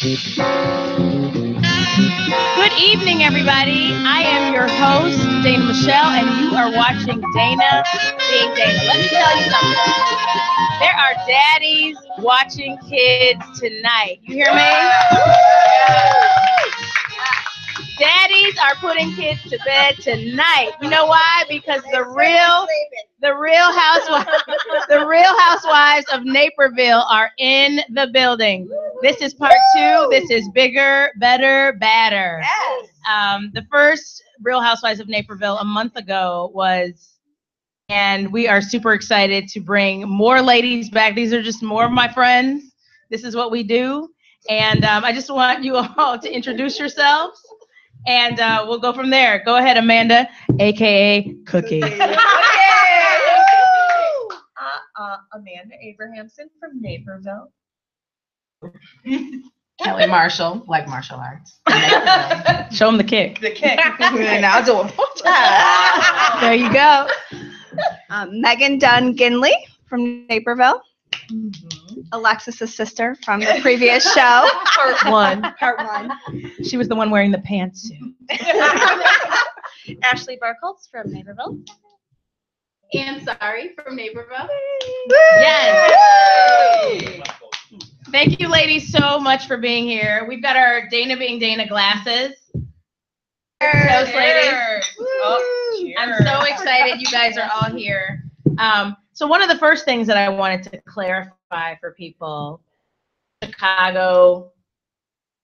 Good evening, everybody. I am your host, Dana Michelle, and you are watching Dana Being Dana. Let me tell you something. There are daddies watching kids tonight. You hear me? Daddies are putting kids to bed tonight. You know why? Because the real housewives of Naperville are in the building. This is part 2. This is bigger, better, badder. Yes. The first Real Housewives of Naperville a month ago was, and we are super excited to bring more ladies back. These are just more of my friends. This is what we do. And I just want you all to introduce yourselves. And we'll go from there. Go ahead, Amanda, a.k.a. Cookie. Amanda Abrahamson from Naperville. Kelly Marshall, like martial arts. Show them the kick. The kick. And I'll do it. There you go. Megan Dunn Ginley from Naperville. Alexis's sister from the previous show. Part one. She was the one wearing the pantsuit. Ashley Barkholtz from Naperville. And Sorry from Naperville. Yes. Thank you, ladies, so much for being here. We've got our Dana Being Dana glasses. Toast, ladies. I'm so excited you guys are all here. So one of the first things that I wanted to clarify for people, Chicago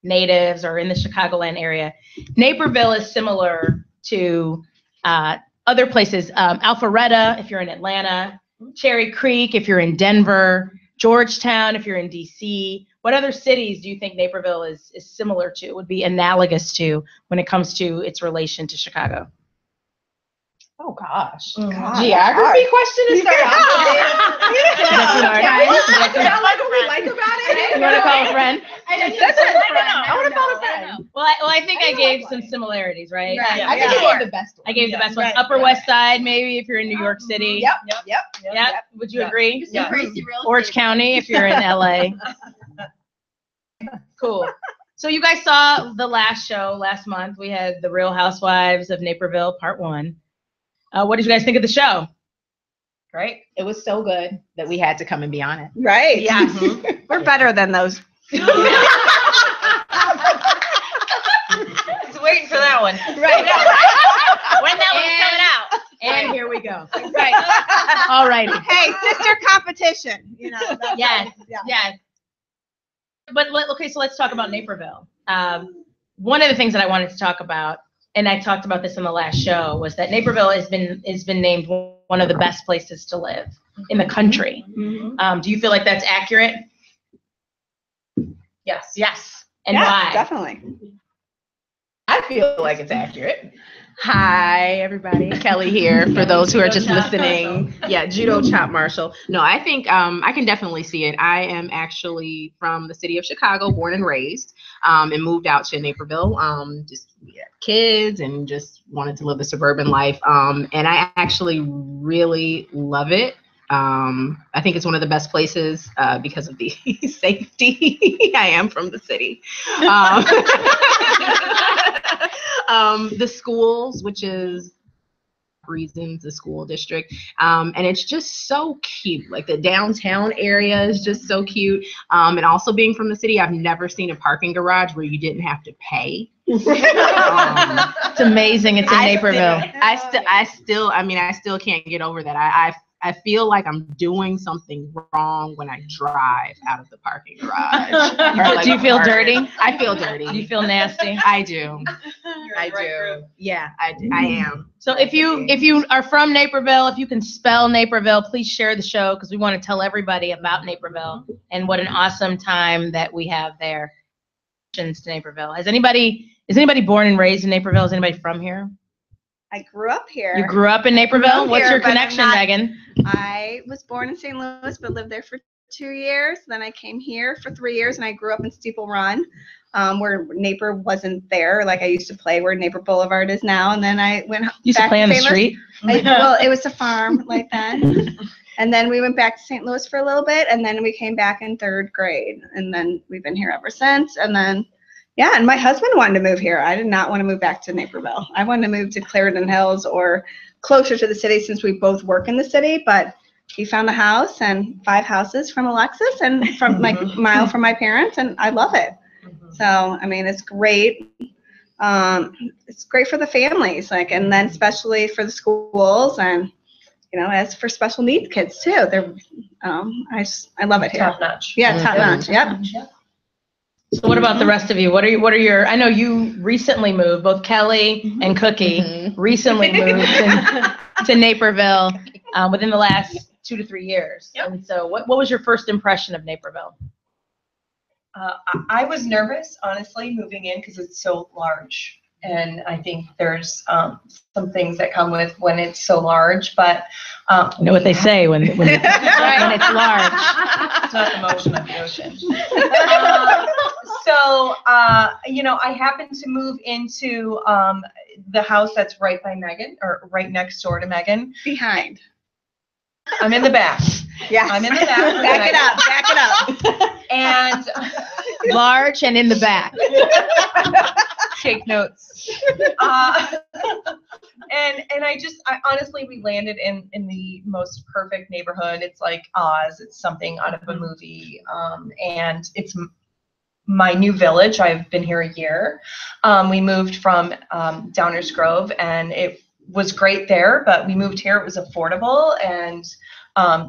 natives or in the Chicagoland area, Naperville is similar to other places. Alpharetta, if you're in Atlanta, Cherry Creek, if you're in Denver, Georgetown, if you're in DC. What other cities do you think Naperville is similar to, would be analogous to when it comes to its relation to Chicago? Oh gosh. Geography question to start off with. Like about it? You want to call a friend? I want to call a friend. Well, I think I gave some similarities, right? Right. I think you gave the best one. I gave the best ones. Upper West Side, maybe, if you're in New York City. Yep. Would you agree? Yeah. Orange County, if you're in LA. Cool. So you guys saw the last show last month. We had The Real Housewives of Naperville, Part 1. What did you guys think of the show? Great. It was so good that we had to come and be on it. Right. Yeah. We're better than those. Just waiting for that one. Right. When that one's coming out. And here we go. Right. All righty. Hey, sister competition. You know. Yes. But so let's talk about Naperville. One of the things that I wanted to talk about, and I talked about this in the last show, was that Naperville has been named one of the best places to live in the country. Mm-hmm. Do you feel like that's accurate? Yes. Yes. And yeah, why? Definitely. I feel like it's accurate. Hi, everybody. Kelly here. For those who are just listening. Yeah, Judo Chop Marshall. No, I think I can definitely see it. I am actually from the city of Chicago, born and raised, and moved out to Naperville. Just had kids and just wanted to live the suburban life. And I actually really love it. I think it's one of the best places because of the safety. I am from the city. The schools, which is Reasons, the school district, and it's just so cute. Like the downtown area is just so cute. And also being from the city, I've never seen a parking garage where you didn't have to pay. It's amazing. It's in Naperville. I still can't get over that. I feel like I'm doing something wrong when I drive out of the parking garage. Do you feel dirty? I feel dirty. Do you feel nasty? I do. I do. Yeah, I am. So if you are from Naperville, if you can spell Naperville, please share the show because we want to tell everybody about Naperville and what an awesome time that we have there. To Naperville. Is anybody born and raised in Naperville? Is anybody from here? I grew up here. You grew up in Naperville? What's your connection, Megan? I was born in St. Louis, but lived there for 2 years. Then I came here for 3 years, and I grew up in Steeple Run, where Naper wasn't there. Like I used to play where Naper Boulevard is now, and then I went you used back to play on the St. street? Well, it was a farm like that. And then we went back to St. Louis for a little bit, and then we came back in 3rd grade, and then we've been here ever since. And then, yeah, and my husband wanted to move here. I did not want to move back to Naperville. I wanted to move to Clarendon Hills or closer to the city since we both work in the city, but he found a house and 5 houses from Alexis and from like a mile from my parents, and I love it. So, I mean, it's great. It's great for the families, like, and then especially for the schools, and as for special needs kids too. They're, I love it here. Top notch. Yeah, top notch. Yep. So what about the rest of you? What are your, I know you recently moved, both Kelly and Cookie recently moved to Naperville within the last 2 to 3 years. Yep. And so what was your first impression of Naperville? I was nervous, honestly, moving in because it's so large. And I think there's some things that come with when it's so large, but You know what they say when it's large. it's not the motion of the ocean. So, I happened to move into the house that's right by Megan, or right next door to Megan. Behind. I'm in the back. Yes. I'm in the back. Back it up. And Large and in the back. take notes. And I honestly, we landed in the most perfect neighborhood. It's like Oz. It's something out of a movie. And it's my new village. I've been here a year. We moved from Downers Grove, and it was great there, but we moved here. It was affordable, and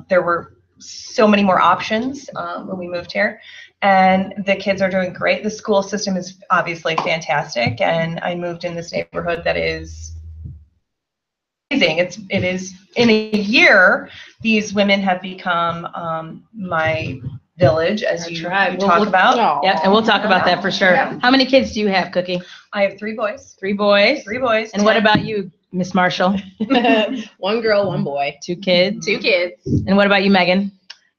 there were so many more options when we moved here. And the kids are doing great. The school system is obviously fantastic, and I moved in this neighborhood that is amazing. It is in a year. These women have become my village, as you talk about. Yeah, and we'll talk about that for sure. Yeah. How many kids do you have, Cookie? I have 3 boys. 3 boys. 3 boys. And what about you, Miss Marshall? 1 girl, 1 boy. 2 kids. 2 kids. And what about you, Megan?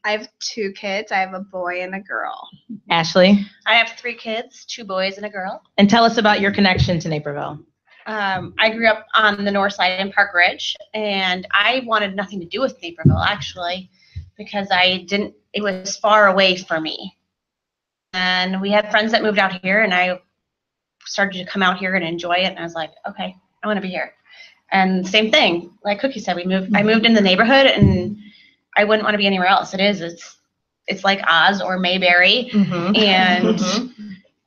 I have 2 kids. I have a boy and a girl. Ashley? I have 3 kids, 2 boys and a girl. And tell us about your connection to Naperville. I grew up on the north side in Park Ridge, and I wanted nothing to do with Naperville, actually, because it was far away for me. And we had friends that moved out here, and I started to come out here and enjoy it, and I was like, okay, I want to be here. And same thing, like Cookie said, I moved in the neighborhood, and I wouldn't want to be anywhere else. It's like Oz or Mayberry, and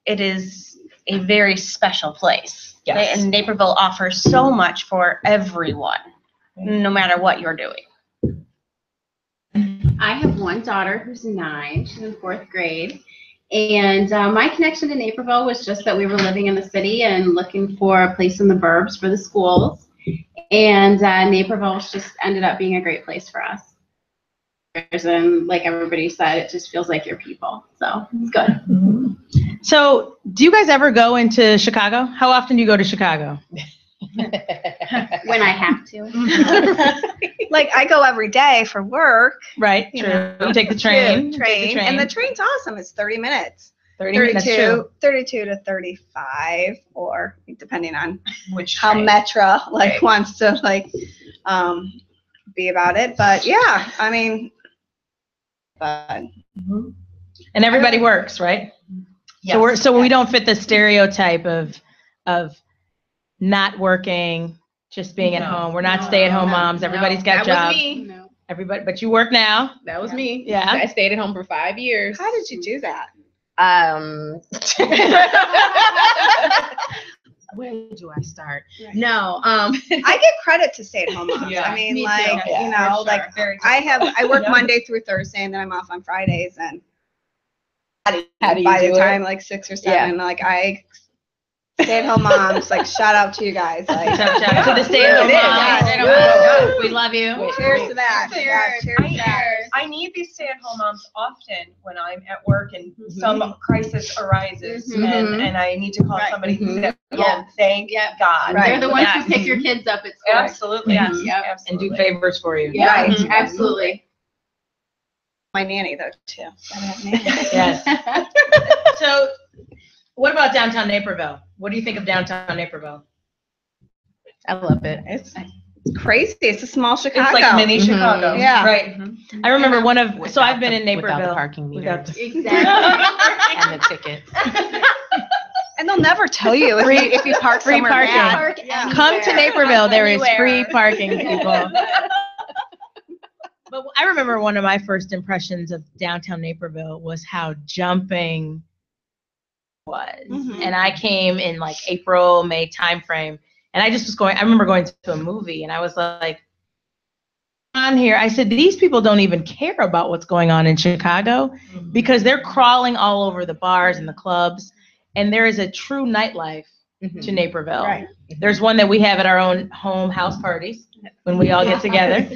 it is a very special place. Yes. And Naperville offers so much for everyone, no matter what you're doing. I have 1 daughter who's 9. She's in 4th grade. And my connection to Naperville was just that we were living in the city and looking for a place in the burbs for the schools. And Naperville just ended up being a great place for us. And like everybody said, it just feels like your people. So it's good. So do you guys ever go into Chicago? How often do you go to Chicago? When I have to. Like, I go every day for work. Right, You true. know, You take the train. And the train's awesome. It's 30 minutes. 30 minutes, that's true. 32 to 35, or depending on Which how train? Metra wants to be about it. But yeah, I mean, but And everybody works, right? Yes. So we don't fit the stereotype of not working, just being at home. We're not stay-at-home moms. Everybody's got jobs. That was me. No. Everybody, but you work now. That was me. Yeah. I stayed at home for 5 years. how did you do that? Where do I start? No. I give credit to stay-at-home moms. Yeah, I mean, me too. like, Yeah, you know, for sure. like Very I work Yeah. Monday through Thursday, and then I'm off on Fridays, and How do you by do the it? time like 6 or 7, like I stay-at-home moms, like shout out to you guys. Like, Shout out to the stay-at-home It is. moms. Yeah. We love you. cheers to that. Yeah, cheers to that. I need these stay-at-home moms often when I'm at work and some crisis arises, and I need to call somebody who's at home. Thank God. Right. They're the ones Yes. who pick your kids up at school. Absolutely. Yes. Yep. And Absolutely. do favors for you. Yeah, Right. absolutely. My nanny though too. I have nanny. Yes. So what about downtown Naperville? What do you think of downtown Naperville? I love it. Crazy. It's a small Chicago. It's like mini Chicago. Yeah. Right. I remember one of, so I've been in Without Naperville. the parking meter Exactly. and the tickets. And they'll never tell you if you park free somewhere parking. bad. Park Yeah. Come to Naperville. There is Anywhere. free parking, people. But I remember one of my first impressions of downtown Naperville was how jumping was. Mhm. And I came in like April, May timeframe. And I just was I remember going to a movie and I was like, on here, I said, these people don't even care about what's going on in Chicago because they're crawling all over the bars and the clubs. And there is a true nightlife to Naperville. Right. There's one that we have at our own home house parties when we all get together.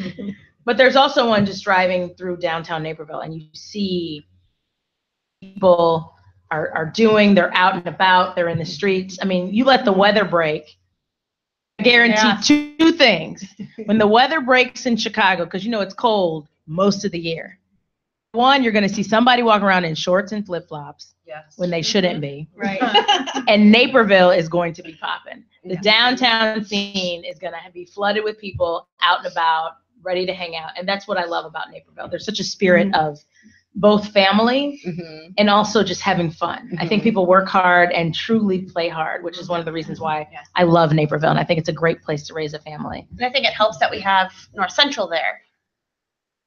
But there's also one just driving through downtown Naperville and you see people are they're out and about, they're in the streets. I mean, you let the weather break. I guarantee two things. When the weather breaks in Chicago, because you know it's cold most of the year. One, you're going to see somebody walk around in shorts and flip-flops when they shouldn't be. Right. And Naperville is going to be popping. The downtown scene is going to be flooded with people out and about, ready to hang out. And that's what I love about Naperville. There's such a spirit of both family and also just having fun. I think people work hard and truly play hard, which is one of the reasons why I love Naperville. And I think it's a great place to raise a family. And I think it helps that we have North Central there.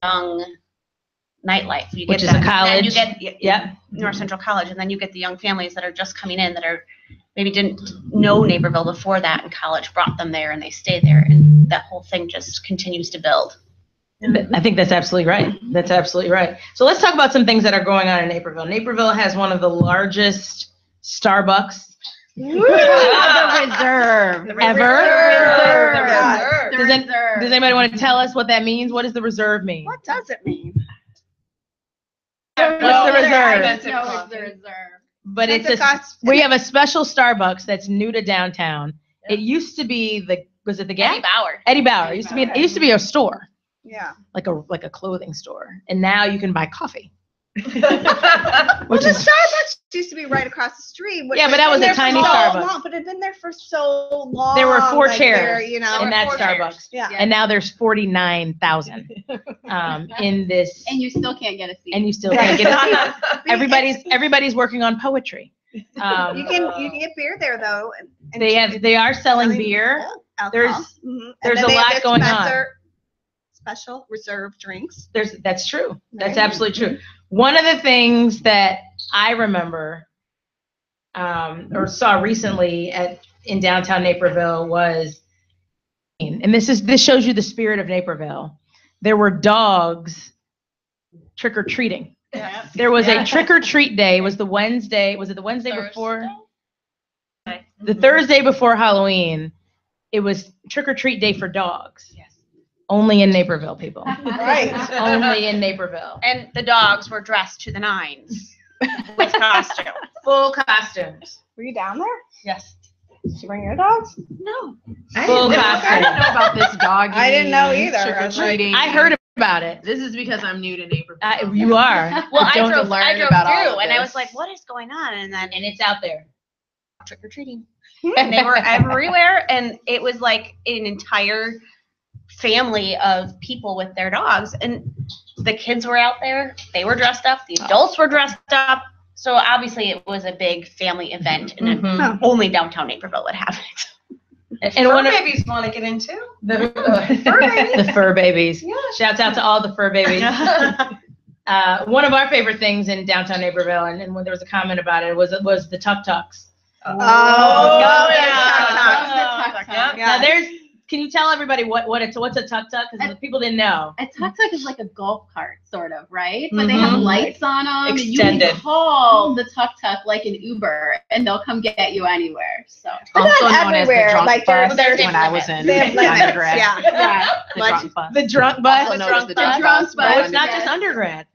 Young nightlife. You Which get is that. a college. And then you get Yep. North Central College, and then you get the young families that are just coming in that are maybe didn't know Naperville before that, and college brought them there, and they stay there, and that whole thing just continues to build. I think that's absolutely right. That's absolutely right. So let's talk about some things that are going on in Naperville. Naperville has one of the largest Starbucks The reserve. ever. The Does reserve. Does anybody want to tell us what that means? What does the reserve mean? What does it mean? What's the reserve? No, it's the reserve. But we have a special Starbucks that's new to downtown. It used to be was it the Gap? Eddie Bauer. Eddie Bauer. It used to be a store, Yeah. like a clothing store, and now you can buy coffee. Well, Which the is Starbucks used to be right across the street. Yeah, but that was a tiny Starbucks. But it'd been there for so long. There were 4 like, chairs there, you know. in that four Starbucks, chairs. Yeah. and now there's 49,000 in this, And you still can't get a seat. and you still can't get a seat. Everybody's working on poetry. You can get beer there though. And They are selling beer. alcohol. there's And then a they have lot their going on. Special reserve drinks. That's true. That's Right. absolutely true. One of the things that I remember or saw recently in downtown Naperville was, and this shows you the spirit of Naperville. There were dogs trick or treating. Yeah. There was a trick or treat day. It was the Wednesday. Was it the Wednesday before? The Thursday before Halloween. It was trick or treat day for dogs. Yes. Only in Naperville, people. Right. Only in Naperville. And the dogs were dressed to the nines with costumes. Full costumes. Were you down there? Yes. Did you bring your dogs? No. Full I costume. didn't know about this dog. I didn't know either. I Trick or was like, treating. I heard about it. This is because I'm new to Naperville. You are. Well, I Don't drove learn through about all of and I this. was like, what is going on? And then And it's out there. trick or treating. And they were everywhere, and it was like an entire family of people with their dogs, and the kids were out there. They were dressed up. The adults were dressed up. So obviously, it was a big family event, and Mhm. only downtown Naperville would have it. And one of babies want to get into. the fur babies. Yeah. Shouts out to all the fur babies. One of our favorite things in downtown Naperville, and when there was a comment about it, was the tuk tuks. Oh, yeah. Now can you tell everybody what's a tuk tuk? Because people didn't know. A tuk-tuk is like a golf cart, sort of, right? But they have Mhm. lights on them. Extended. You can call the tuk-tuk like an Uber, and they'll come get you anywhere. So, But Also not known as the everywhere, drunk like, bus they're when I was in They have limits. undergrad. Yeah. yeah. The Like- drunk bus. The drunk bus. Also known as the drunk drunk bus. bus. Oh, it's not just undergrad.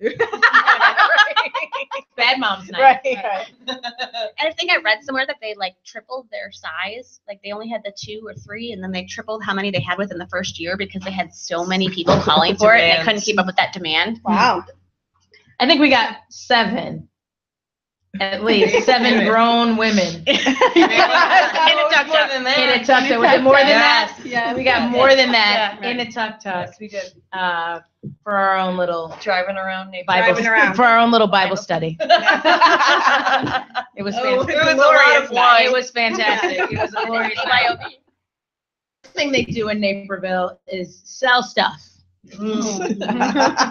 Bad mom's night. And I think I read somewhere that they like tripled their size. Like they only had the 2 or 3, and then they tripled how many they had within the first year because they had so many people calling for it, and they couldn't keep up with that demand. Wow. I think we got 7 At least 7 grown women. In a tuk-tuk. In a tuk-tuk. Was it more than that? Yeah. We got more than that Yeah. in a tuk-tuk. Yes, we did. For our own little Driving around neighborhood. Bible, Driving around. for our own little Bible study. It was fantastic. It was a lot of wine. It was fantastic. It was a glorious night. The thing they do in Naperville is sell stuff.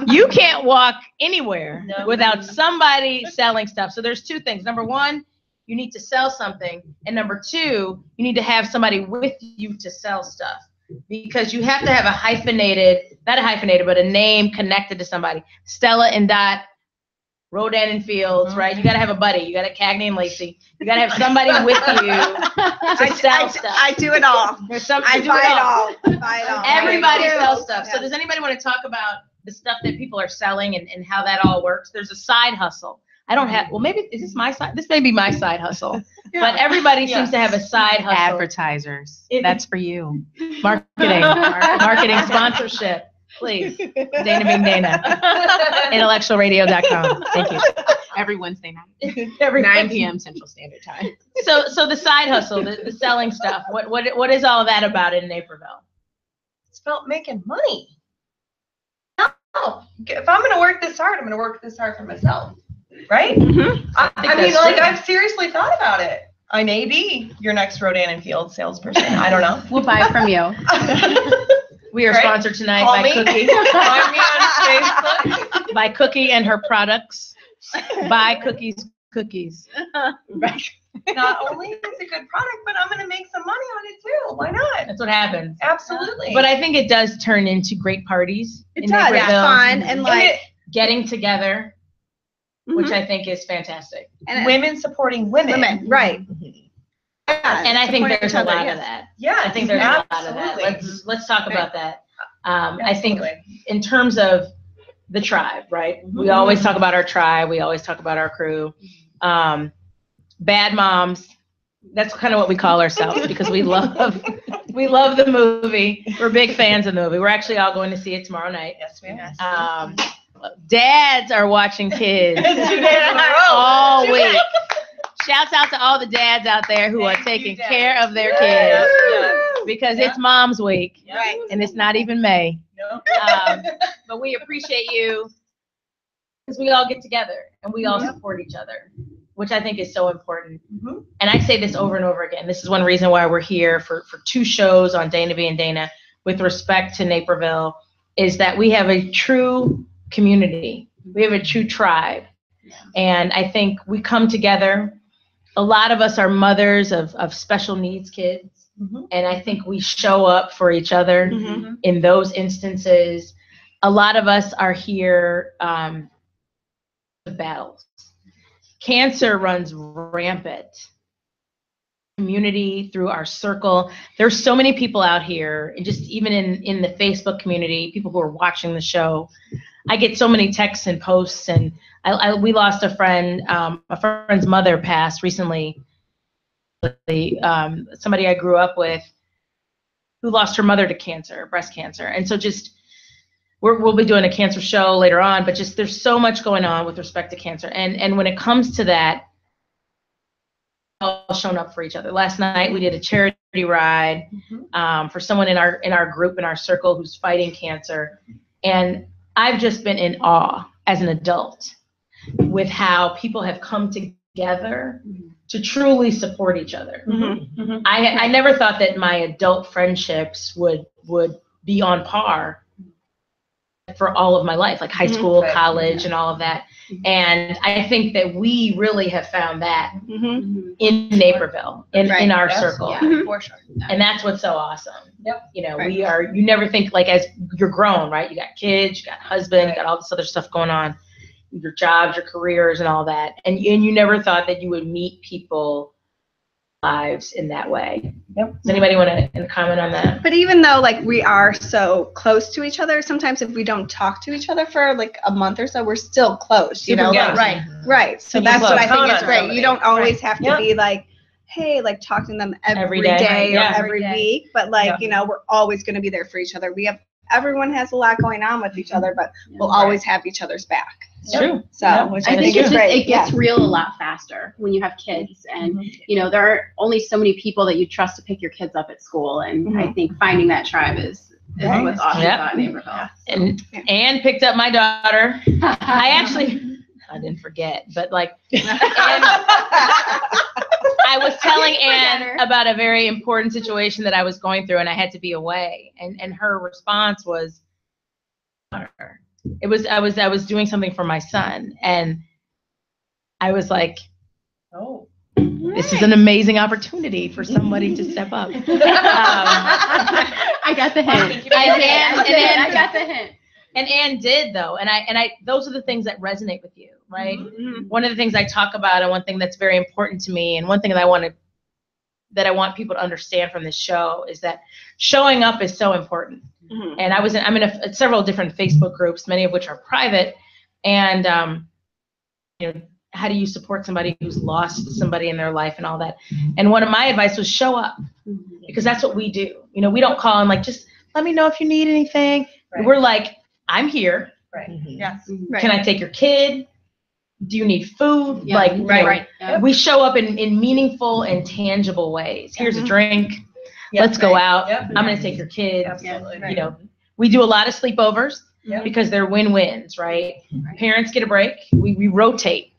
You can't walk anywhere without somebody selling stuff. So there's 2 things. Number 1, you need to sell something. And number 2, you need to have somebody with you to sell stuff. Because you have to have not a hyphenated, but a name connected to somebody. Stella and Dot, Rodan and Fields, right? You got to have a buddy. You got to Cagney and Lacey. You got to have somebody with you to sell stuff. I do it all. There's some, I you do buy it it all. all. Buy it all. Everybody I do. sells stuff. So Yeah. does anybody want to talk about the stuff that people are selling and how that all works? There's a side hustle. I don't have, well, maybe, is this my side? This may be my side hustle. But everybody seems to have a side hustle. Advertisers. That's for you. Marketing sponsorship. Please. Dana being Dana. IntellectualRadio.com. Thank you. Every Wednesday night. 9 p.m. Central Standard Time. So the side hustle, the selling stuff, what is all that about in Naperville? It's about making money. No. If I'm going to work this hard, I'm going to work this hard for myself. Right? Mm-hmm. I mean, like, I've seriously thought about it. I may be your next Rodan and Fields salesperson. I don't know. We'll buy from you. We are Right? sponsored tonight Call by me. Cookie. Find me on Facebook. By Cookie and her products. Buy Cookies. Not only is it a good product, but I'm going to make some money on it too. Why not? That's what happens. Absolutely. But I think it does turn into great parties. It in does. It's Naperville. fun and like Getting together, which Mhm. I think is fantastic. and women supporting women. right? Yeah. And I think supporting there's each a other, lot yes. of that. Yeah, I think there's a lot of that. absolutely. Let's talk about that. I think Absolutely. in terms of the tribe, right? We always talk about our tribe. We always talk about our crew. Bad moms. That's kind of what we call ourselves because we love the movie. We're big fans of the movie. We're actually all going to see it tomorrow night. Yes, we are. Dads are watching kids 2 days in a row. all week. Shouts out to all the dads out there who are Thank you, taking Dad. care of their Yeah, kids yeah. because it's Mom's Week Right. and it's not even May. No. But we appreciate you because we all get together and we all support each other, which I think is so important. Mhm. And I say this over and over again. This is one reason why we're here for 2 shows on Dana being Dana with respect to Naperville is that we have a true community. We have a true tribe. And I think we come together. A lot of us are mothers of special needs kids. Mhm. And I think we show up for each other in those instances. A lot of us are here the battles. Cancer runs rampant. Community through our circle. There's so many people out here, and just even in the Facebook community, people who are watching the show. I get so many texts and posts, and we lost a friend. A friend's mother passed recently. Somebody I grew up with who lost her mother to cancer, breast cancer, and so just we'll be doing a cancer show later on. But just there's so much going on with respect to cancer, and when it comes to that, all shown up for each other. Last night we did a charity ride for someone in our group, in our circle, who's fighting cancer, and I've just been in awe as an adult with how people have come together to truly support each other. I never thought that my adult friendships would be on par for all of my life, like high school, college, and all of that. And I think that we really have found that in Naperville, in our circle. Yeah, for sure. And that's what's so awesome. Yep. You know, you never think, like, as you're grown, right? You got kids, you got husband, you got all this other stuff going on, your jobs, your careers, and all that. And you never thought that you would meet people lives in that way. Yep. Does anybody want to comment on that? But even though like we are so close to each other, sometimes if we don't talk to each other for like a month or so, we're still close. You know, Super like, close. right. So Super that's what I close. think is Count on great. somebody. You don't always have to Yep. be like, hey, like talking to them every day. day or Yeah. every week, but like, you know, we're always going to be there for each other. We have everyone has a lot going on with each other, but we'll always have each other's back. It's true. So, which I think is great. it gets real a lot faster when you have kids, and there are only so many people that you trust to pick your kids up at school, and I think finding that tribe is what's awesome about Naperville. And Anne picked up my daughter. I didn't forget, but like, I was telling Anne about a very important situation that I was going through, and I had to be away, and her response was, I was doing something for my son, and I was like, oh, this is an amazing opportunity for somebody to step up. I got the hint. I got the hint. And Anne did though, and I those are the things that resonate with you, right? One of the things I talk about, and one thing that's very important to me, and one thing that I want people to understand from this show is that showing up is so important. And I'm in several different Facebook groups, many of which are private, and how do you support somebody who's lost somebody in their life and all that? And one of my advice was show up, because that's what we do. We don't call and like, just let me know if you need anything. Right. We're like, I'm here. Right. Yes. Right. Can I take your kid? Do you need food? Yeah. Like, Right. We show up in meaningful and tangible ways. Here's a drink. Let's go out. Yep. I'm going to take your kids. Absolutely. We do a lot of sleepovers Yep. because they're win-wins, right? Parents get a break. We rotate,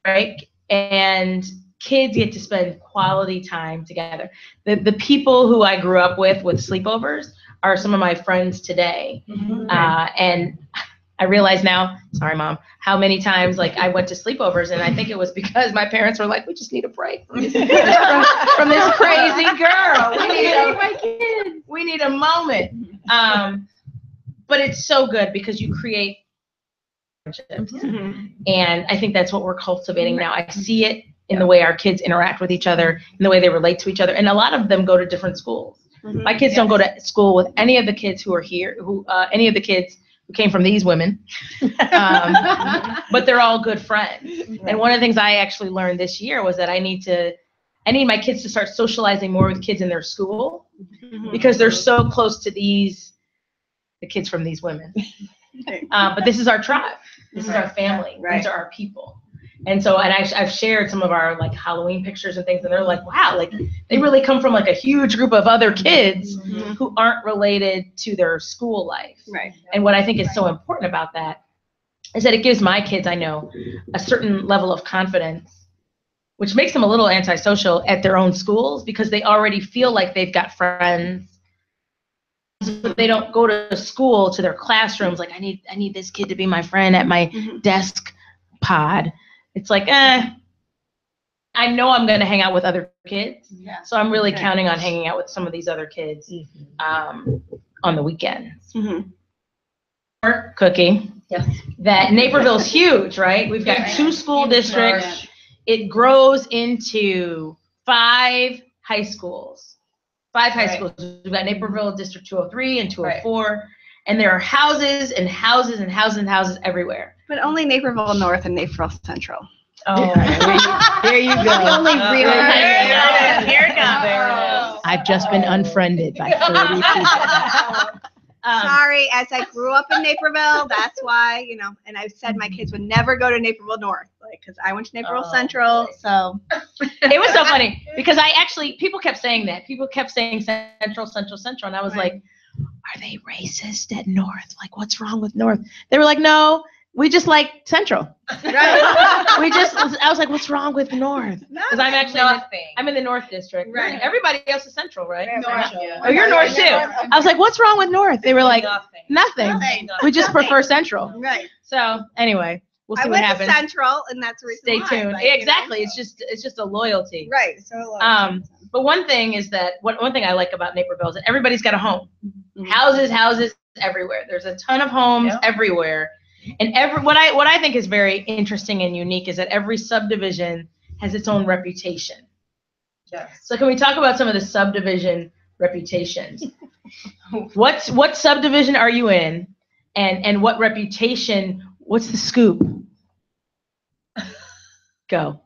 right? And kids get to spend quality time together. The people who I grew up with sleepovers are some of my friends today. And I realize now, sorry, Mom, how many times like I went to sleepovers, and I think it was because my parents were like, we just need a break from this crazy girl. We need a moment. But it's so good because you create friendships. And I think that's what we're cultivating now. I see it in the way our kids interact with each other, in the way they relate to each other. And a lot of them go to different schools. My kids don't go to school with any of the kids who are here, any of the kids who came from these women, but they're all good friends. And one of the things I actually learned this year was that I need my kids to start socializing more with kids in their school, because they're so close to the kids from these women. But this is our tribe. This is our family. These are our people. And so, I've shared some of our like Halloween pictures and things, and they're like, wow, like they really come from like a huge group of other kids who aren't related to their school life. Right. And what I think is so important about that is that it gives my kids, I know, a certain level of confidence, which makes them a little antisocial at their own schools, because they already feel like they've got friends. But they don't go to school, to their classrooms like, I need this kid to be my friend at my desk pod. It's like, I know I'm going to hang out with other kids, so I'm really counting on hanging out with some of these other kids on the weekends. Cookie. Yes. That Naperville's huge, right? We've got 2 school districts. It grows into 5 high schools. 5 high schools. We've got Naperville District 203 and 204, and there are houses and houses and houses and houses everywhere. But only Naperville North and Naperville Central. Oh, there you go. The only real. Here it goes. I've just been unfriended by 30 people. Sorry, as I grew up in Naperville, that's why, and I said my kids would never go to Naperville North, because I went to Naperville Central, so. It was so funny, because people kept saying that. People kept saying Central, Central, Central, and I was like, are they racist at North? Like, what's wrong with North? They were like, no, we just like Central. I was like, what's wrong with North? Because I'm actually, I'm in the North District. Right. Everybody else is Central, right? North. Oh, you're North too. I was like, what's wrong with North? They were like, nothing. We just prefer Central. Right. So anyway, we'll see I what went happens. to Central, and that's the reason Stay why, tuned. Exactly. It's just a loyalty. Right. So. But one thing is that one thing I like about Naperville is that everybody's got a home. Houses everywhere. There's a ton of homes everywhere. And what I think is very interesting and unique is that every subdivision has its own reputation. Yes. So can we talk about some of the subdivision reputations? What subdivision are you in, and what reputation? What's the scoop? Go.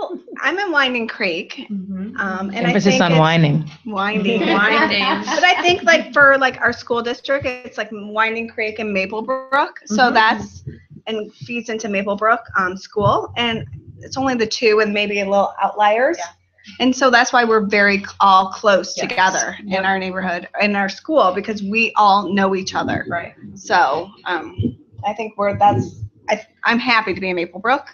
Well, I'm in Winding Creek. And Emphasis on whining. Winding. But I think for our school district, it's like Winding Creek and Maplebrook. So that's and feeds into Maplebrook school, and it's only the two and maybe a little outliers. Yeah. And so that's why we're very all close together in our neighborhood, in our school, because we all know each other. Right. So I think I'm happy to be in Maplebrook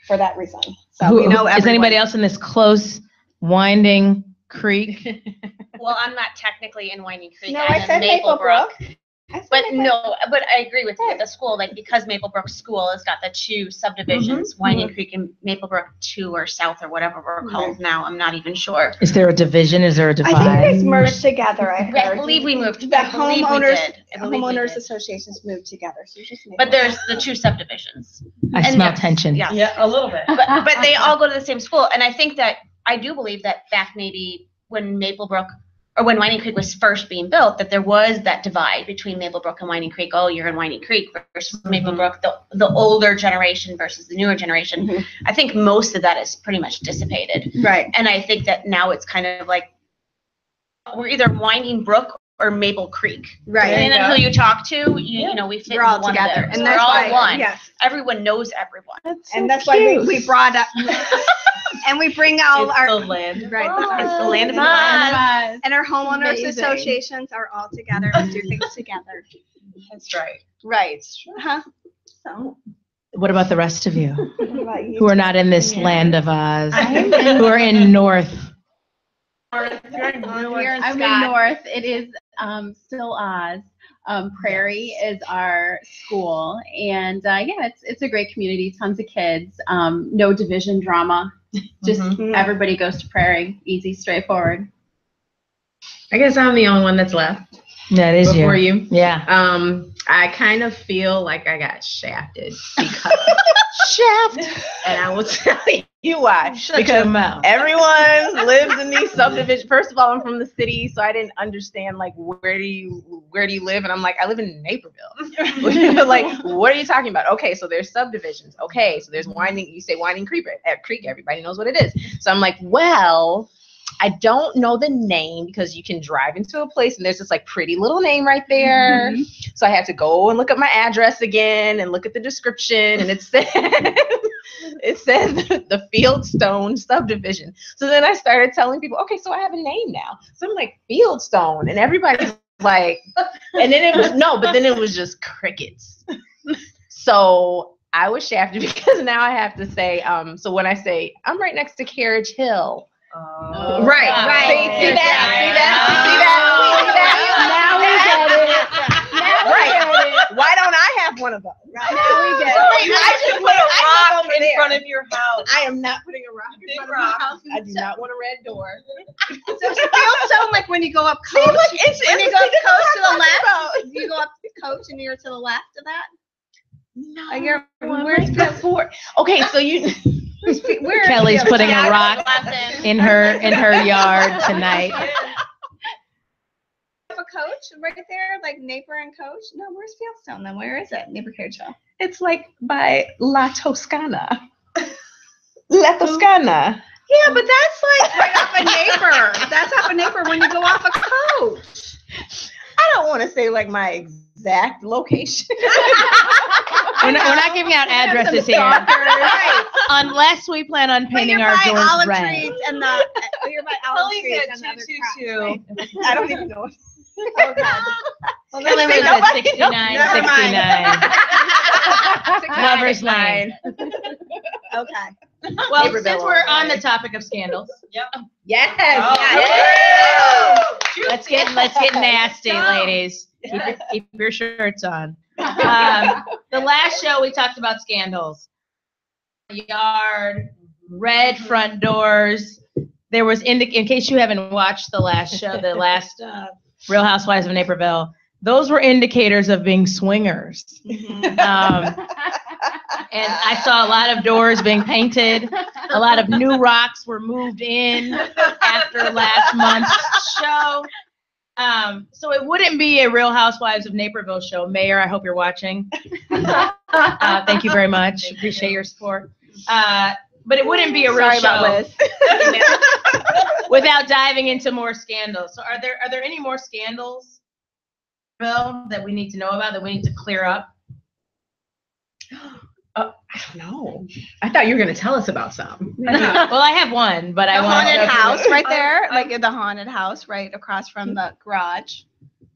for that reason. So we know everyone. Is anybody else in this close Winding Creek? Well, I'm not technically in Winding Creek. No, I'm I said in Maplebrook. But I agree with you. The school, because Maplebrook School has got the two subdivisions, Winding Creek and Maplebrook 2 or South or whatever we're called now. I'm not even sure. Is there a division? Is there a divide? I think it's merged together. I believe we moved. The homeowners associations moved together. So just but there's the two subdivisions. I smell tension. Yes. Yeah, a little bit. But they all go to the same school, and I do believe that back maybe when Maplebrook or when Winding Creek was first being built, that there was that divide between Maplebrook and Winding Creek. Oh, you're in Winding Creek versus Maplebrook, the older generation versus the newer generation. I think most of that is pretty much dissipated. Right. And I think that now it's kind of like we're either Winding Brook or Maple Creek. Right. And until you talk to, we fit we're all one together. Of those. And we're that's all why, one. Yes. Everyone knows everyone. And that's why we brought up and we bring all It's our the land. right. It's the land of Oz. And our homeowners associations are all together and do things together. That's right. Right. So What about the rest of you what about you? who are not in this land of Oz, who are in North? I'm in North. It is still Oz. Prairie is our school, and it's a great community. Tons of kids. No division drama. Just everybody goes to Prairie. Easy, straightforward. I guess I'm the only one that's left. That is before you. you. Yeah. I kind of feel like I got shafted because and I will tell you why. Because everyone lives in these subdivisions. First of all, I'm from the city, so I didn't understand where do you live? And I'm like, I live in Naperville. Like, what are you talking about? Okay, so there's subdivisions. Okay, so there's Winding. You say Winding Creek. Everybody knows what it is. So I'm like, well, I don't know the name because you can drive into a place and there's this pretty little name right there. So I had to go and look up my address again and look at the description, and it said the Fieldstone subdivision. So then I started telling people, okay, so I have a name now. So I'm like, Fieldstone, and everybody's like, and then it was just crickets. So I was shafted because now I have to say, so when I say I'm right next to Carriage Hill. Right. See that? Now we get it. Right. Why don't I have one of those? Right. Now we get it. I just put a rock in front of your house. I am not putting a rock in front of my house. I do not want a red door. So Fieldstone, like when you go up Coach, when you go up Coach to the left, you go up Coach and you're to the left of that. No, where's before? Okay, so Kelly's putting a rock in her yard tonight. A Coach right there, like Naper and Coach. No, where's Fieldstone then? Where is it? Naper Carriage Hill. It's by La Toscana. La Toscana. Yeah, but that's right off of Naper. That's off of Naper when you go off a Coach. I don't want to say my exact location. We're not giving out addresses here. Right. Unless we plan on painting our doors olive red. trees and you're by olive trees and the other crops. I don't even know. Oh God. Well, the limit is at 69, 69. Lover's Lane. Okay. Well, since we're on the topic of scandals. Yep. Yes. Let's get nasty, ladies. Keep your shirts on. The last show we talked about scandals. Yard, red front doors. There was in case you haven't watched the last show, the last Real Housewives of Naperville, those were indicators of being swingers. And I saw a lot of doors being painted. A lot of new rocks were moved in after last month's show. So it wouldn't be a Real Housewives of Naperville show. Mayor, I hope you're watching. Thank you very much. Appreciate your support. but it wouldn't be a real Sorry show about Liz. without diving into more scandals. So are there any more scandals, Bill, that we need to know about, that we need to clear up? I don't know. I thought you were going to tell us about some. Well, I have one, but I The want haunted to house right there, like the haunted house right across from the garage.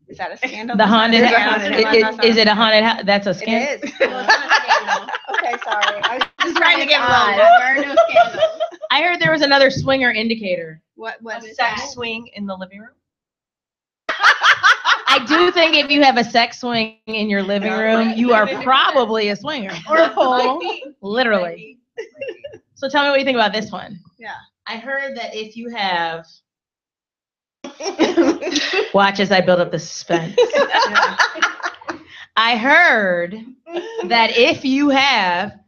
Is that a scandal? The haunted There's a house. haunted house. Is it a haunted house? That's a scandal. It is. Okay, sorry. I was just trying to give a There little. are no scandals. I heard there was another swinger indicator. What A was sex swing in the living room. I do think if you have a sex swing in your living room, you are probably a swinger. Or a pole. Literally. So tell me what you think about this one. Yeah. I heard that if you have watch as I build up the suspense. I heard that if you have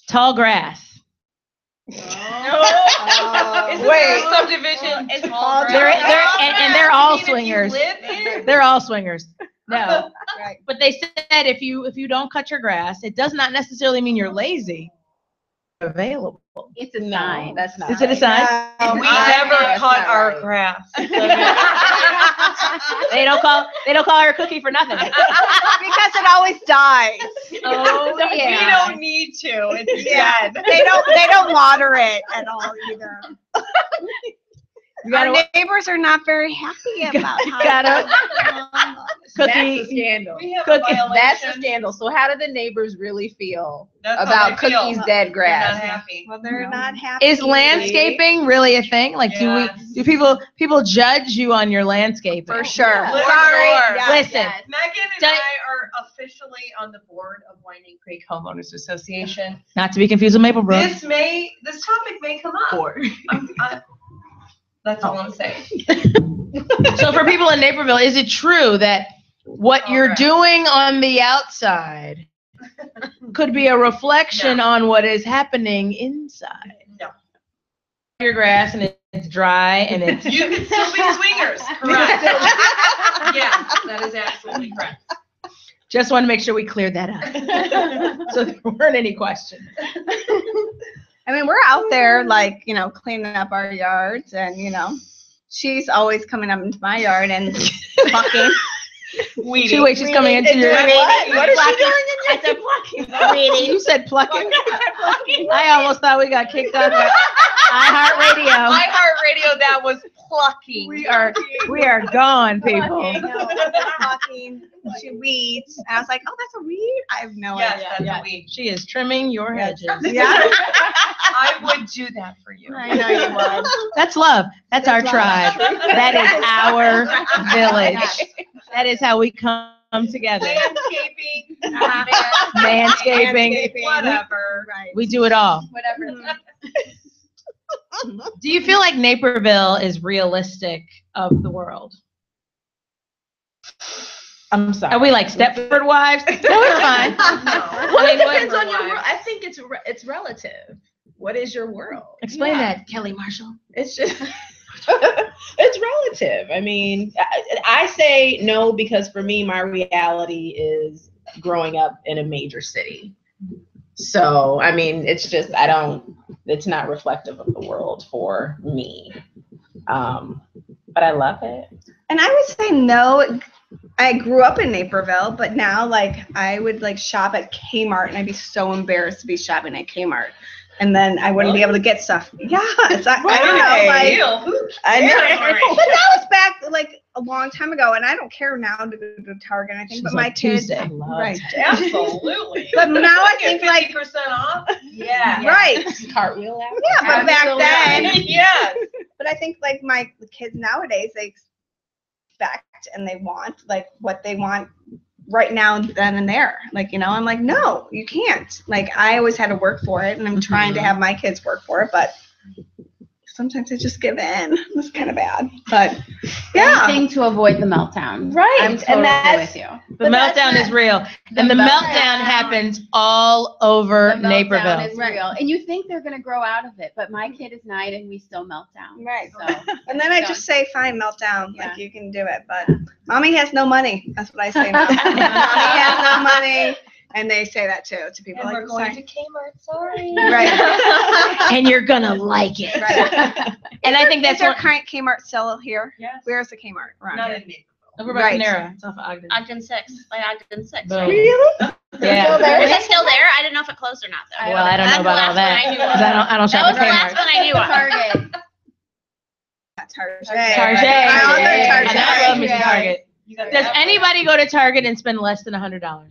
tall grass. Wait, subdivision. It's all And they're all swingers. They're all swingers. No. Right. But they said if you don't cut your grass, it does not necessarily mean you're lazy. Available. It's a sign. That's not Is it a sign? We never cut our grass. They don't call her Cookie for nothing. Because it always dies. Oh We don't need to. It's dead. They don't water it at all either. Our neighbors are not very happy about how gotta- That's a Cookie. scandal. We have Cookie. a violation. That's a scandal. So how do the neighbors really feel That's how about they feel. Cookie's dead They're grass? not happy. Well, they're not happy. Is landscaping really a thing? Like, Yes. do people judge you on your landscaping? For sure. For Sorry. sure. Yeah. Listen, Yes. Megan and Di- I are officially on the board of Winding Creek Homeowners Association. not to be confused with Maplebrook. This topic may come up. That's all I'm saying. So for people in Naperville, is it true that what you're Correct. doing on the outside could be a reflection on what is happening inside? No. Your grass and it's dry and it's You can still be swingers. Correct. Yes, that is absolutely correct. just want to make sure we cleared that up. So there weren't any questions. I mean, we're out there, like, cleaning up our yards, and, she's always coming up into my yard and plucking. Weeding. Wait, she's coming into your. What is she doing I said plucking. You said plucking. I almost thought we got kicked off of iHeartRadio. iHeartRadio, that was plucking. We are gone, people. Plucking. She weeds. And I was like, oh, that's a weed? I have no Yes, idea. that's a weed. She is trimming your hedges. Yeah. I would do that for you. I know you would. That's love. That's our That's tribe. love. That is our village. That is how we come together. Landscaping, Manscaping. whatever. Right. We do it all. Whatever. Do you feel like Naperville is realistic of the world? I'm sorry. Are we like Stepford wives? No, it's fine. Well, it Like, depends on your life. world. I think it's relative. What is your world? Explain that, Kelly Marshall. It's just it's relative. I mean, I say no because for me, my reality is growing up in a major city. So, I mean, it's just it's not reflective of the world for me. But I love it. And I would say no. I grew up in Naperville, but now, like, I would, like, shop at Kmart, and I'd be so embarrassed to be shopping at Kmart. And then I wouldn't be able to get stuff. Yes, I don't know, like, I know. But that was back, like, a long time ago, and I don't care now to go to Target, I think, but She's my like kids, Tuesday. right. Absolutely. But now I think, Get like, 50% off? Yeah. right. Cartwheel out. Yeah, but back then, Yes. but I think, like, the kids nowadays, they expect and they want, like, what they want right now, then and there. Like, I'm like, no, you can't. Like, I always had to work for it, and I'm trying to have my kids work for it, but sometimes I just give in. It's kind of bad, but yeah. Anything to avoid the meltdown. Right, I'm and totally that's- with you. The But that's meltdown not- is real. And the meltdown happens all over The meltdown Naperville. is real. And you think they're going to grow out of it, but my kid is 9 and we still melt down. Right. So, And then I done. just say, fine, meltdown. Yeah. Like, you can do it. But mommy has no money. That's what I say now. Mommy has no money. And they say that too to people. And like, we're going to Kmart. Sorry. Right. And you're gonna like it. Right. And I think that's Is there what. Kmart still here? Yes. Where's the Kmart? Around Not here? in Naperville. Over by Right. Panera. It's off of Ogden. Ogden 6. By Ogden 6. Boom. Right? Really? Yeah. Is it still there? I didn't know if it closed or not though. Well, I don't know about all that. That's the last one I knew 'Cause I don't That shop was the at last Kmart. one I knew of. Target. Target. Target. I love their And Target. I love me some Target. You got Does that. anybody go to Target and spend less than $100? Never.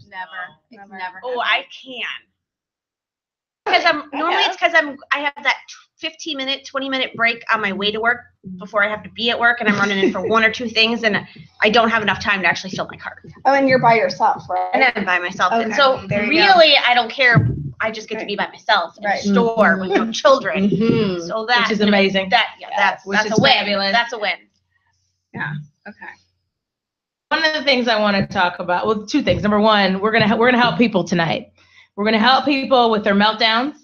It's never. Oh, I can. Because I have that 15-minute, 20-minute break on my way to work before I have to be at work, and I'm running in for one or two things, and I don't have enough time to actually fill my cart. Oh, and you're by yourself, right? And I'm by myself, and Okay, so there you really, I don't care. I just get to be by myself in Right. a store with no children. Mhm. So that Which is amazing. That's Which is a win. fabulous. That's a win. Okay. One of the things I want to talk about, well, two things. Number one, we're gonna help people tonight. We're gonna help people with their meltdowns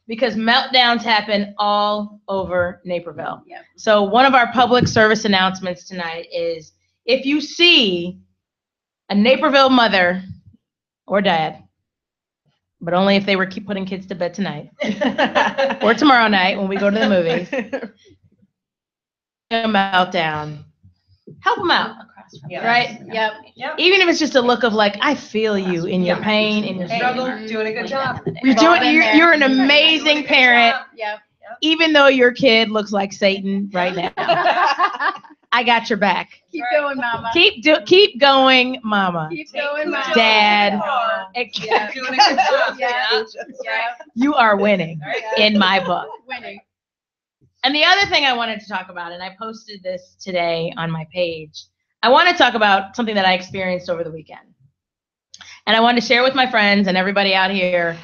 because meltdowns happen all over Naperville. Yep. So one of our public service announcements tonight is if you see a Naperville mother or dad, but only if they were keep putting kids to bed tonight or tomorrow night when we go to the movies, a meltdown, help them out. Yeah. Right? Yep. Yep. Even if it's just a look of like, I feel you in your pain, in your Hey, struggle. doing a good job. You're an amazing parent, Yep. even though your kid looks like Satan right now. I got your back. Keep going, Mama. Keep going, Mama. Keep going, Mama. Dad. Yeah. Doing a good job. Yeah. Yeah. You are winning in my book. Winning. And the other thing I wanted to talk about, and I posted this today on my page, I want to talk about something that I experienced over the weekend. And I wanted to share with my friends and everybody out here.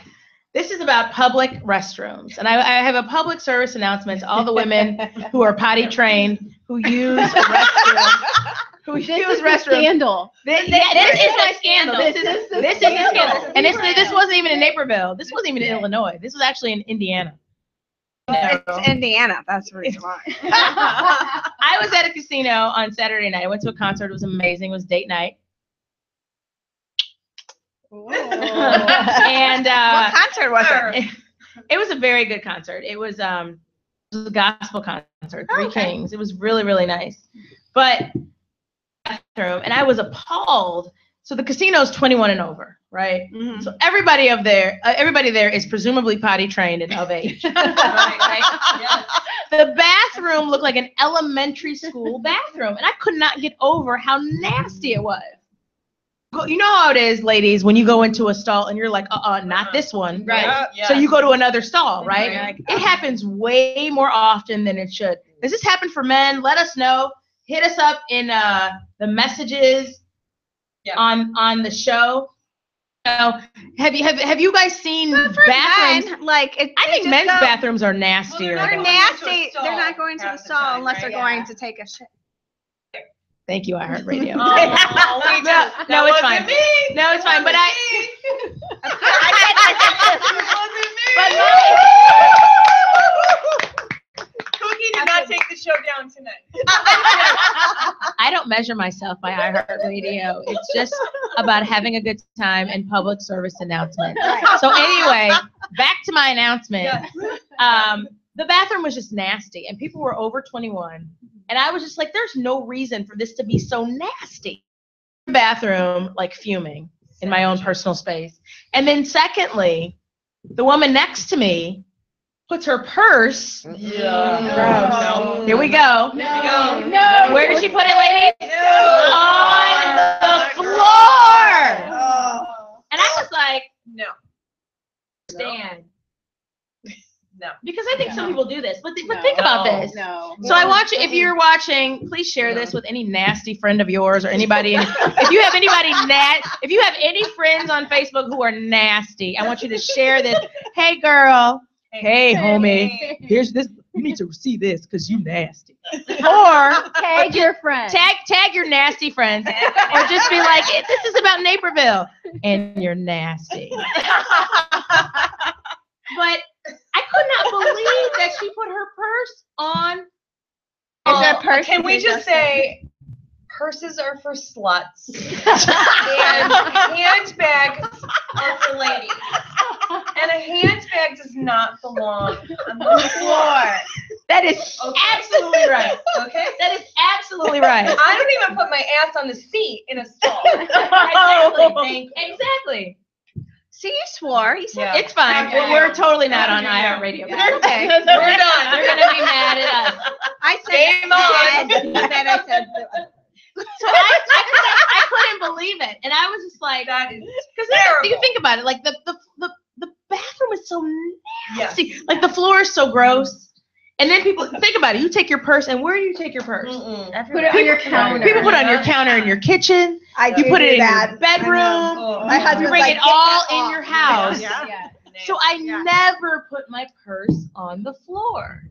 This is about public restrooms. And I have a public service announcement to all the women who are potty trained, who use restrooms. Scandal. This is my scandal. This is a scandal. And this wasn't even in Naperville. This wasn't even in Illinois. This was actually in Indiana. It's Indiana. That's the reason why. I was at a casino on Saturday night. I went to a concert. It was amazing. It was date night. And What concert was it? it was a very good concert. It was a gospel concert, Three Kings. It was really, really nice. But bathroom, and I was appalled. So the casino is 21 and over, right? Mhm. So everybody there is presumably potty trained and of age. Right. Yes. The bathroom looked like an elementary school bathroom, and I could not get over how nasty it was. You know how it is, ladies, when you go into a stall and you're like, not this one. Right. So you go to another stall, right? Right. You're like, it happens way more often than it should. Does this happen for men? Let us know. Hit us up in the messages on the show. So, have you guys seen bathrooms? Men, like I think men's bathrooms are nastier. Well, They're though. nasty. stall They're not going to the half the stall time, unless right? they're going to take a shit. Thank you, iHeartRadio. Oh, No, it's fine. No, it's fine. But Cookie did not take the show down tonight. I don't measure myself by iHeartRadio. It's just about having a good time and public service announcements. So anyway, back to my announcement. Yes. The bathroom was just nasty, and people were over 21. And I was just like, there's no reason for this to be so nasty. Bathroom, like fuming in my own personal space. And then secondly, the woman next to me puts her purse. No. Here we go. No. Where did she put it, ladies? On the floor. And I was like, No. Stan. No. Because I think some people do this. But think about this. No. So I want you, if you're watching, please share this with any nasty friend of yours or anybody. If you have any friends on Facebook who are nasty, I want you to share this. Hey, girl. Hey, homie. Here's this. You need to see this because you nasty. Or Tag your friend. tag your nasty friends, or just be like, this is about Naperville, and you're nasty. But I could not believe that she put her purse on. Can we just say purses are for sluts and handbags are sats on the seat in a stall. Exactly. See, you swore. You said It's fine. Okay. We're totally not on iHeartRadio. But that's okay. We're done. They're gonna be mad at us. I said Game on. Then I said So I couldn't believe it, and I was just like, That is because terrible. you think about it, like the bathroom is so nasty. Yes. Like the floor is so gross. And then people think about it. You take your purse, and where do you take your purse? Put it on your counter. People put it on your counter in your kitchen. You put it in your bedroom. My husband's You bring like, it "Get all that in off." your house. Yeah. So I never put my purse on the floor.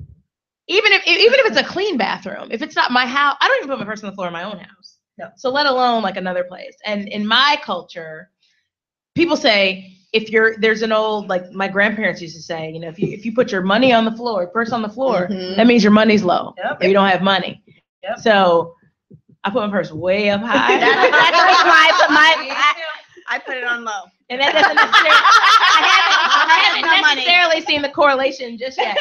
Even if it's a clean bathroom. If it's not my house, I don't even put my purse on the floor in my own house. No. So let alone like another place. And in my culture, people say there's an old, like my grandparents used to say, if you put your money on the floor, purse on the floor, that means your money's low. Yep. Or you don't have money. Yep. So I put my purse way up high. That's the reason why I put it on low. And that doesn't necessarily, I haven't No money. necessarily seen the correlation just yet.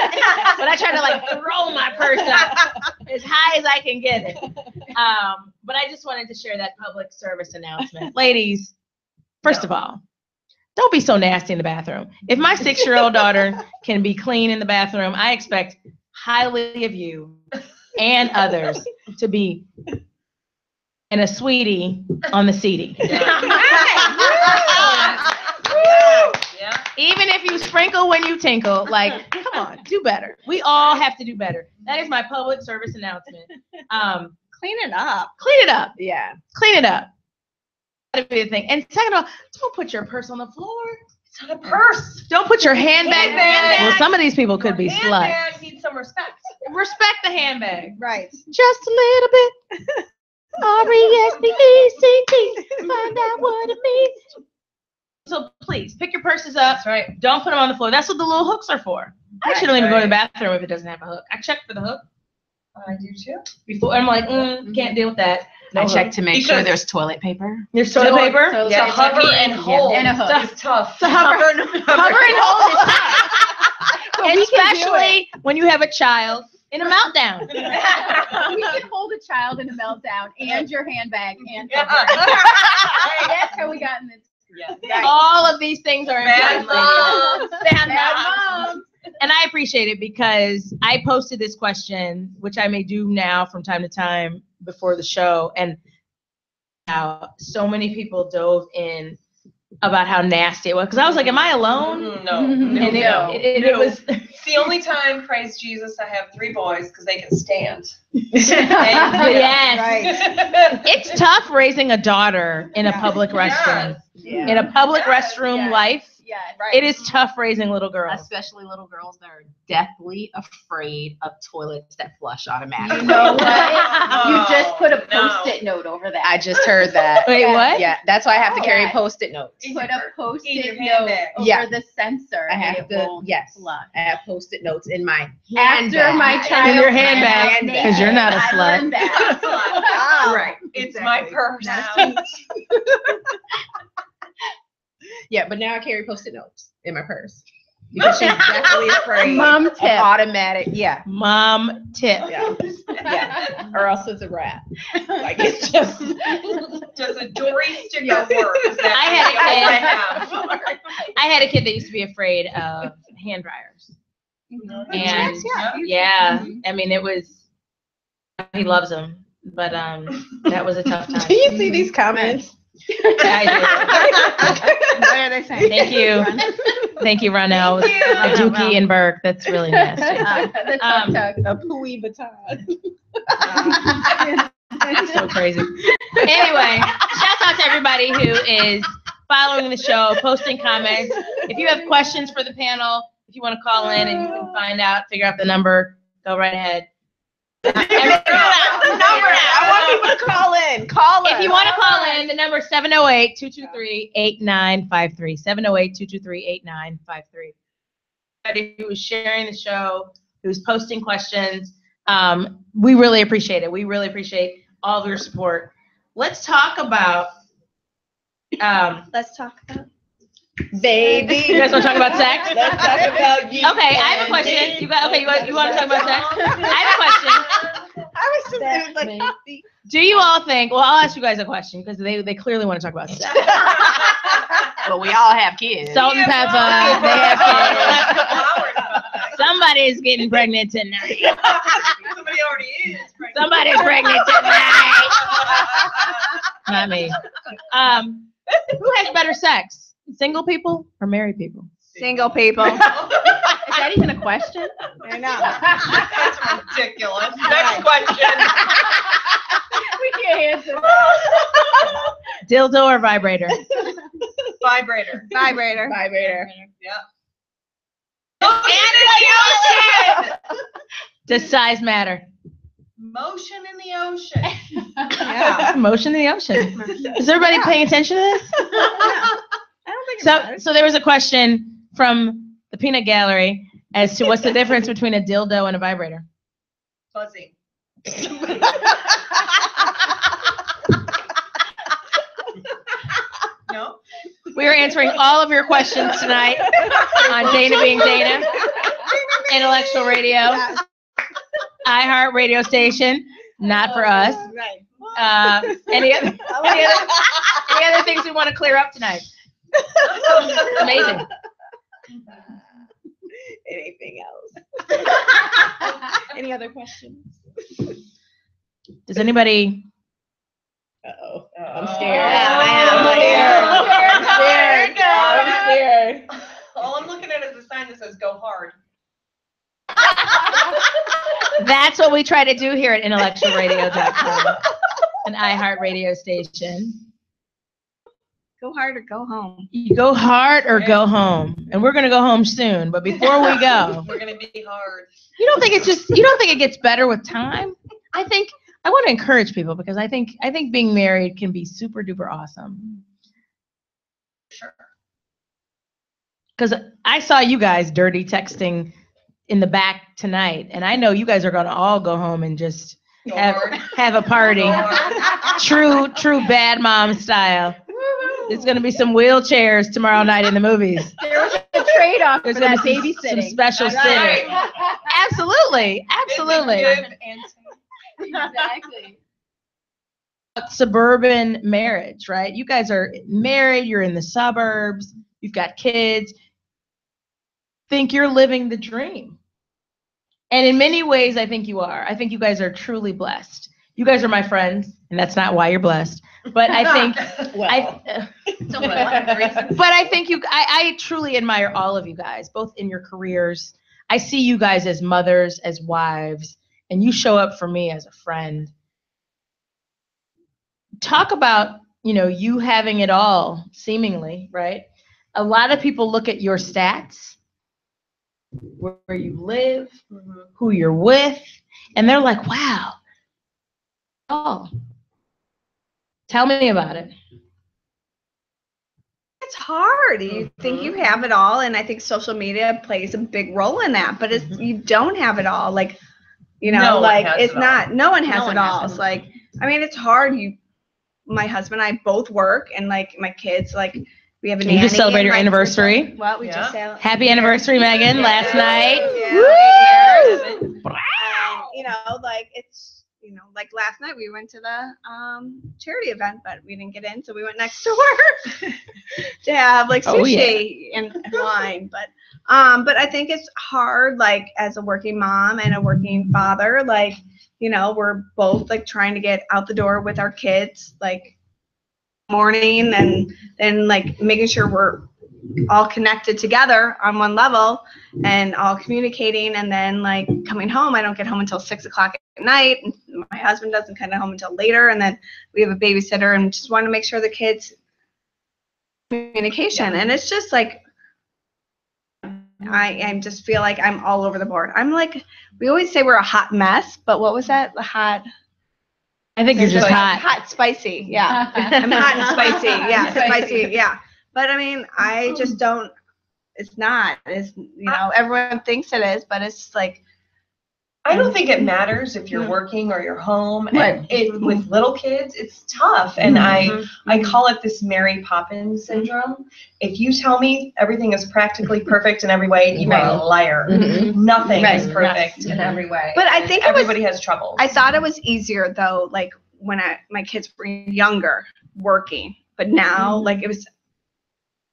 But I try to like throw my purse up as high as I can get it. But I just wanted to share that public service announcement. Ladies, first of all, don't be so nasty in the bathroom. If my 6-year-old daughter can be clean in the bathroom, I expect highly of you and others to be and a sweetie on the seatie. Even if you sprinkle when you tinkle, like, come on, do better. We all have to do better. That is my public service announcement. Clean it up. Clean it up. Yeah. Clean it up. That'd be the thing. And second of all, don't put your purse on the floor. It's not a purse. Don't put your handbag. Handbag. Well, some of these people could be sluts. Handbag needs some respect. Respect the handbag. Right. Just a little bit. RESPECT. Find out what it means. So please pick your purses up. That's right. Don't put them on the floor. That's what the little hooks are for. I actually don't even go to the bathroom if it doesn't have a hook. I check for the hook I do too. before. I'm like, can't deal with that. No I hook. check to make sure Because- there's toilet paper. There's toilet paper. Toilet Yeah, paper, hover and hold. and a hook. That's tough. So hover and hold is tough. Especially when you have a child in a meltdown. We can hold a child in a meltdown and your handbag and Yeah. that's how we got in this. Yeah. All of these things are Bad important. moms. Bad Bad moms. And I appreciate it because I posted this question, which I may do now from time to time before the show, and how so many people dove in about how nasty it was. Because I was like, am I alone? No. And it was. It's the only time, praise Jesus, I have 3 boys because they can stand. Yes. Right. It's tough raising a daughter in a public restroom. In a public restroom life, Yeah. Right. it is tough raising little girls. Especially little girls that are deathly afraid of toilets that flush automatically. You know what? You just put a No. Post-it note over that. I just heard that. Wait, what? Yeah, that's why I have to carry Yeah. Post-it notes. Put a In your Post-it note handbag. over Yeah. the sensor. I and have it to, won't yes. flush. I have Post-it notes in my After handbag. my child. In your handbag, because you're not a I slut. learned that. Wow. Right. It's my exactly. purse. Yeah, but now I carry Post-it notes in my purse because she's definitely afraid Mom of tip. automatic. Yeah, Mom tip. yeah, yeah. Or else it's a wrap. Like it's just. Does a Dory sticker work? Is that I had a all I have? I had a kid that used to be afraid of hand dryers. And yeah, I mean, it was, he loves them, but that was a tough time. Do you see these comments? I What are they saying? Thank you. Thank you, Ronell. Thank you. Dookie and Burke. That's really nasty. The Um, tuk-tuk. A Pooey baton. So crazy. Anyway, shout out to everybody who is following the show, posting comments. If you have questions for the panel, if you want to call in and you can find out, figure out the number, go right ahead. I want people to call in. Call us. If you want to call in, the number is 708-223-8953. 708-223-8953. Everybody who is sharing the show, who's posting questions, we really appreciate it. We really appreciate all of your support. Let's talk about, Let's talk about. baby. you guys want to talk about sex? Let's talk about you. Okay, I have a question. You want to talk about sex? I have a question. I was just like, Do you all think? Well, I'll ask you guys a question because they clearly want to talk about sex. Well, we all have kids. Salt and pepper. They have kids. Somebody's getting pregnant tonight. Somebody already is. Somebody's pregnant tonight. Not me. Who has better sex? Single people or married people? Single people. Is that even a question? I know. That's ridiculous. Next question. We can't answer. Dildo or vibrator? Vibrator. Vibrator. Yeah. Does size matter? Motion in the ocean. Yeah. Motion in the ocean. Is everybody paying attention to this? I don't think it matters. So there was a question from the Peanut Gallery as to what's the difference between a dildo and a vibrator. Fuzzy. No? We are answering all of your questions tonight on Dana Being Dana, Intellectual Radio, iHeart radio station, not for us. Right. Any other things we want to clear up tonight? Amazing. Anything else? Any other questions? Does anybody? Uh-oh. I'm scared. I'm scared. All I'm looking at is a sign that says "Go hard." That's what we try to do here at IntellectualRadio.com, an iHeart radio station. Go hard or go home. You go hard or go home, and we're gonna go home soon. But before we go, We're gonna be hard. you don't think it gets better with time? I want to encourage people because I think being married can be super duper awesome. Sure. Because I saw you guys dirty texting in the back tonight, and I know you guys are gonna all go home and just Go hard. have a party, Go hard. true bad mom style. There's gonna be some wheelchairs tomorrow night in the movies. There was a trade-off for There's gonna that be some babysitting. special Right. sitting. Absolutely. Give and Exactly. Suburban marriage, right? You guys are married, you're in the suburbs, you've got kids. Think you're living the dream. And in many ways, I think you are. I think you guys are truly blessed. You guys are my friends, and that's not why you're blessed. But I think, but I think I truly admire all of you guys, both in your careers. I see you guys as mothers, as wives, and you show up for me as a friend. Talk about, you having it all, seemingly, right? A lot of people look at your stats, where you live, who you're with, and they're like, wow. Oh, tell me about it. It's hard. You think you have it all, and I think social media plays a big role in that. But you don't have it all. Like, No one has it's it not. No one has No it one all. has It's like, I mean, it's hard. My husband and I both work, and like my kids, like we have a nanny. You just celebrated your and, like, anniversary. Well, we Yeah. just celebrated. Happy anniversary, Megan, last night. Yeah, and, like it's. Like last night we went to the charity event, but we didn't get in, so we went next door to have like sushi and wine. But I think it's hard, like as a working mom and a working father, like we're both like trying to get out the door with our kids, like morning, and then like making sure we're all connected together on one level and all communicating, and then like coming home. I don't get home until 6 o'clock at night, and my husband doesn't come home until later, and then we have a babysitter, and just want to make sure the kids communication. And it's just like I just feel like I'm all over the board. I'm like, we always say we're a hot mess, but what was that? The hot I think you're just hot. Hot, spicy. Yeah. I'm hot and spicy. Yeah. Spicy. Yeah. But I mean, I just don't, it's not. It's, everyone thinks it is, but it's like. I don't think it matters if you're working or you're home. Right. And with little kids, it's tough. And I call it this Mary Poppins syndrome. If you tell me everything is practically perfect in every way, you are a liar. Nothing is perfect in every way. But I think everybody has trouble. I thought it was easier though, like when my kids were younger working, but now like it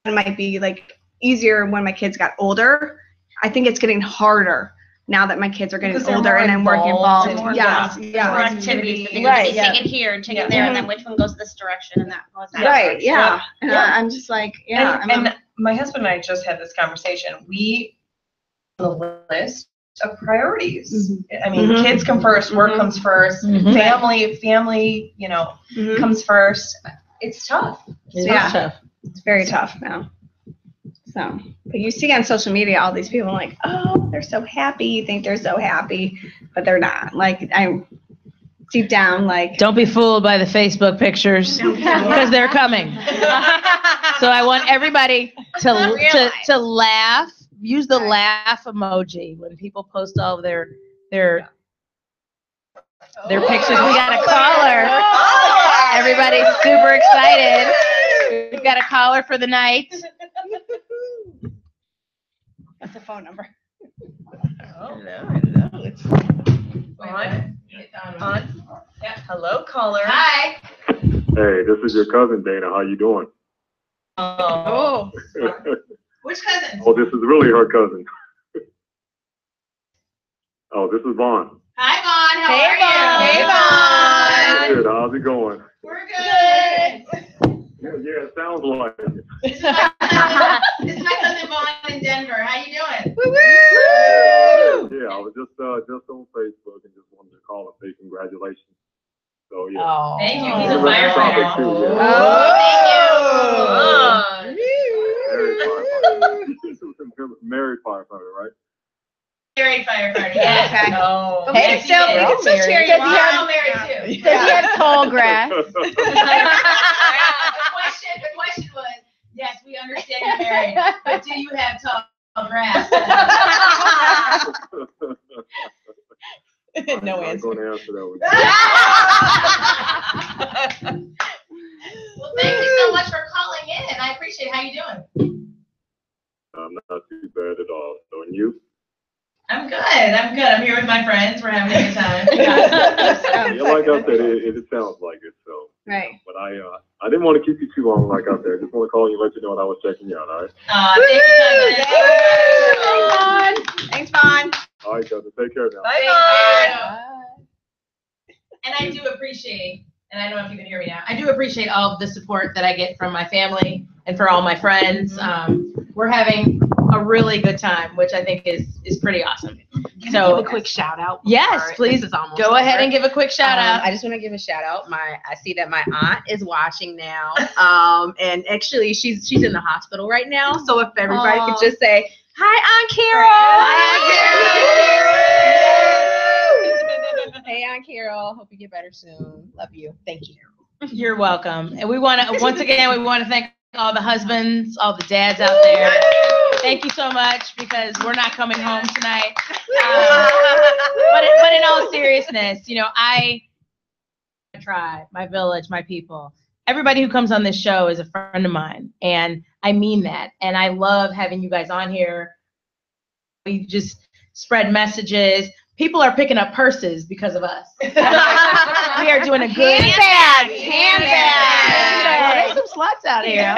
might be like easier when my kids got older. I think it's getting harder now that my kids are getting older and I'm working involved. More activities. And Right, take it here and take it there, and then which one goes this direction and that goes that Right, direction. yeah. And I'm just like, And my husband and I just had this conversation. We have a list of priorities. I mean, kids come first, work comes first, family, you know, comes first. It's tough. It's tough. It's very tough now. So, but you see on social media all these people like, oh, they're so happy. You think they're so happy, but they're not. Like I'm deep down, like Don't be fooled by the Facebook pictures because they're coming. So I want everybody to laugh. Use the laugh emoji when people post all of their pictures. We got a caller. Everybody's super excited. We've got a caller for the night. that's a phone number. On. Yeah. Hello, caller. Hi. Hey, this is your cousin, Dana. How you doing? Oh. Which cousin? Oh, this is really her cousin. Oh, this is Vaughn. Hi, Vaughn. How are you? Good. How's it going? We're good. Yeah, it sounds like it. This is my cousin Vaughn in Denver. How you doing? Woo-woo! Yeah, I was just on Facebook and just wanted to call and say congratulations. So yeah. Oh, thank you. He's a Topic firefighter. too, yeah. Oh, thank you. Married firefighter, right? Married firefighter. Yeah. Okay. Oh. But we can still cheer you We're all on. married too. Does he have tall grass? The question was, yes, we understand you're married, but do you have tall grass? No I'm answer. not going to answer that one. Well, thank you so much for calling in. I appreciate it. How you doing? I'm not too bad at all. So, and you? I'm good. I'm here with my friends. We're having a good time. Yeah, like I said, it sounds like it. So, Right. but I didn't want to keep you too long, like I said. I just want to call you and let you know that I was checking you out. All right. Thank you, cousin. Thanks, Vaughn. All right, cousin. Take care now. Bye. And I do appreciate, and I don't know if you can hear me now, I do appreciate all of the support that I get from my family and for all my friends. We're having a really good time, which I think is pretty awesome. So, give a quick shout out. Yes, please go ahead and give a quick shout out. I just want to give a shout out. I see that my aunt is watching now. And actually she's in the hospital right now. So if everybody could just say, hi, Aunt Carol. Hey, Aunt Carol. Hope you get better soon. Love you. Thank you. You're welcome. And we want to, once again, thank all the husbands, all the dads out there. Thank you so much, because we're not coming home tonight. But in all seriousness, you know, my tribe, my village, my people, everybody who comes on this show is a friend of mine, and I mean that. And I love having you guys on here. We just spread messages. People are picking up purses because of us. We are doing a good Handbags. There's some sluts out here.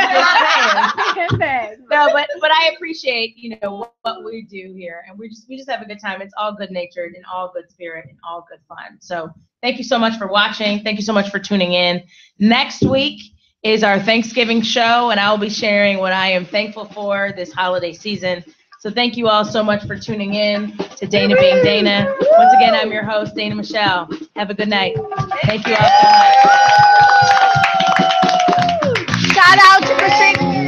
No, but I appreciate, you know, what we do here, and we just have a good time. It's all good natured and all good spirit and all good fun. So thank you so much for watching. Thank you so much for tuning in. Next week is our Thanksgiving show, and I will be sharing what I am thankful for this holiday season. So thank you all so much for tuning in to Dana Being Dana. Once again, I'm your host, Dana Michelle. Have a good night. Thank you all so much. Shout out to Patricia.